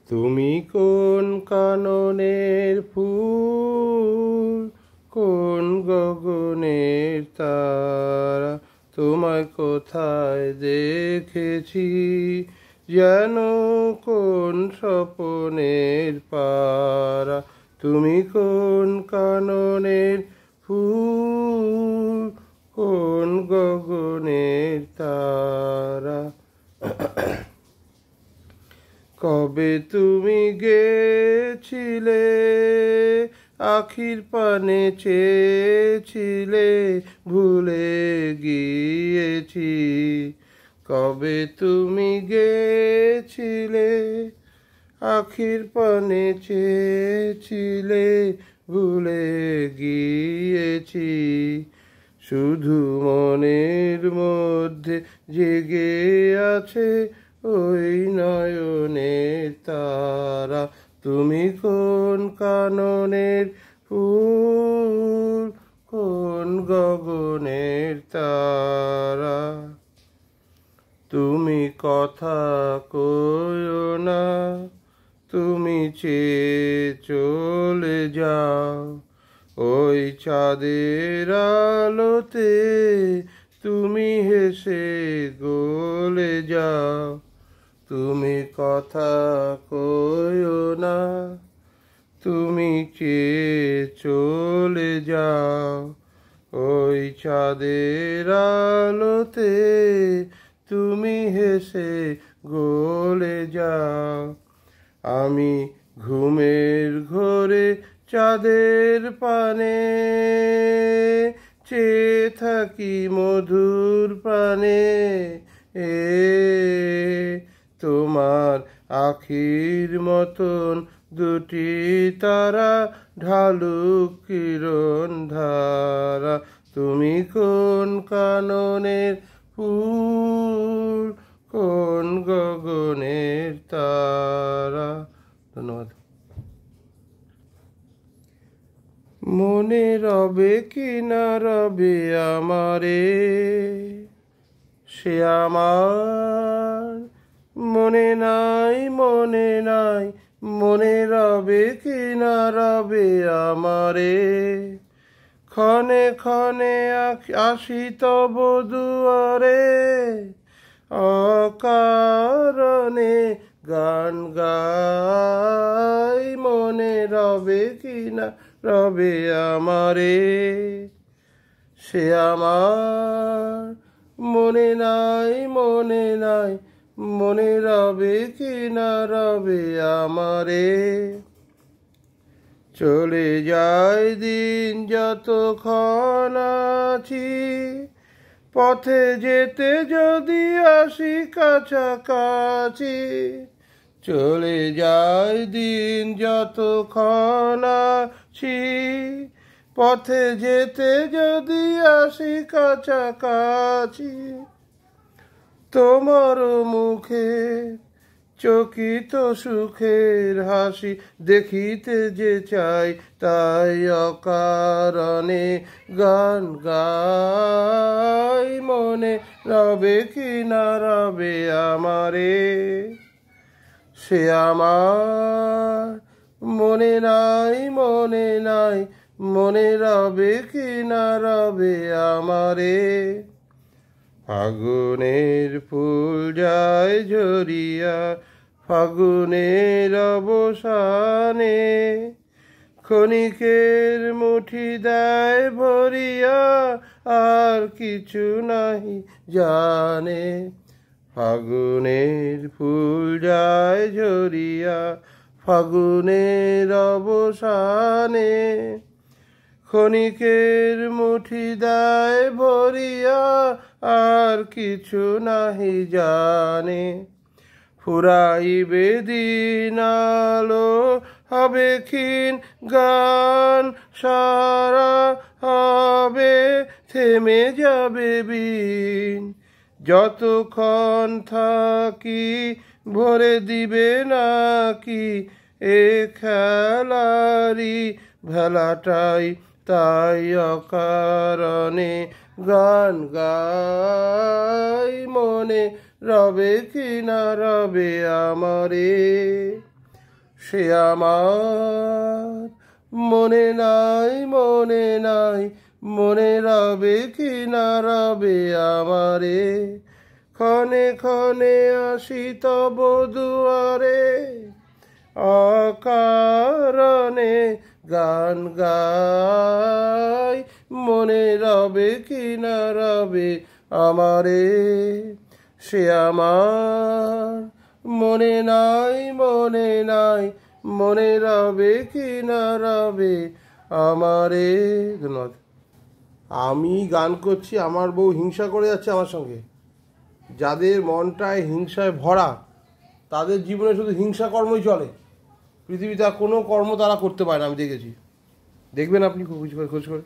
তুমি কোন কাননের ফুল, কোন গগনের তারা, তোমায় কোথায় দেখেছি যেন কোন স্বপনের পারা। তুমি কোন কাননের ফুল, কোন গগনের তারা। কবে তুমি গেছিলে আখির পানে চেয়েছিলে, ভুলে গিয়েছি। কবে তুমি গেছিলে আখির পানে চেয়েছিলে, ভুলে গিয়েছি। শুধু মনের মধ্যে জেগে আছে ওই নয়নের তারা। তুমি কোন কাননের ফুল, কোন গগনের তারা। তুমি কথা কইও না, তুমি চেয়ে চলে যাও ওই চাঁদের আলোতে, তুমি হেসে গলে যাও। তুমি কথা কইও না, তুমি চেয়ে চলে যাও ওই চাঁদের আলোতে, তুমি হেসে গলে যাও। আমি ঘুমের ঘোরে চাঁদের পানে চেয়ে থাকি মধুর প্রাণে। তোমার আখির মতন দুটি তারা ঢালুক কিরণ ধারা। তুমি কোন কাননের ফুল, কোন গগনের তারা। ধন্যবাদ। মনে রবে কি না রবে আমারে, সে আমার মনে নাই, মনে নাই। মনে রবে কি না রবে আমারে, ক্ষণে ক্ষণে আসি তব দুয়ারে, অকারণে গান গাই। মনে রবে কি না রবে আমারে, সে আমার মনে নাই, মনে নাই। মনে রবে কি না রবে আমারে। চলে যায় দিন যতক্ষণ আছি, পথে যেতে যদি আসি কাছাকাছি। চলে যায় দিন যতক্ষণ আছি, পথে যেতে যদি আসি কাছাকাছি। তোমার মুখে চকিত সুখের হাসি দেখিতে যে চাই, তাই অকারণে গান গাই। মনে রবে কি না রবে আমারে, সে আমার মনে নাই, মনে নাই। মনে রবে কি না রবে আমারে। ফাগুনের ফুল যায় ঝরিয়া ফাগুনের অবসানে, ক্ষণিকের মুঠি দেয় ভরিয়া আর কিছু নাহি জানে। ফাগুনের ফুল যায় ঝরিয়া ফাগুনের অবসানে, ক্ষণিকের মুঠি দেয় ভরিয়া আর কিছু নাহি জানে। ফুরাইবে দিন আলো হবে ক্ষীণ গান, সারা হবে থেমে যাবে বিন। যতক্ষণ থাকি ভরে দিবে নাকি এ খেলারি ভেলাটাই, তাই অকারণে গান গাই। মনে রবে কি না রবে আমারে, সে আমার মনে নাই, মনে নাই, মনে রবে কি না রবে আমারে, ক্ষণে ক্ষণে আসি তব দুয়ারে, অকারণে গান গাই, মনে রবে কি না রবে আমারে, সে আমার মনে নাই, মনে নাই, মনে রবে কি না রবে আমারে। ধন্যবাদ। আমি গান করছি, আমার বউ হিংসা করে যাচ্ছে আমার সঙ্গে। যাদের মনটায় হিংসায় ভরা তাদের জীবনে শুধু হিংসা কর্মই চলে, পৃথিবীতে আর কোনো কর্ম তারা করতে পারে না, আমি দেখেছি। দেখবেন আপনি খোঁজ করে।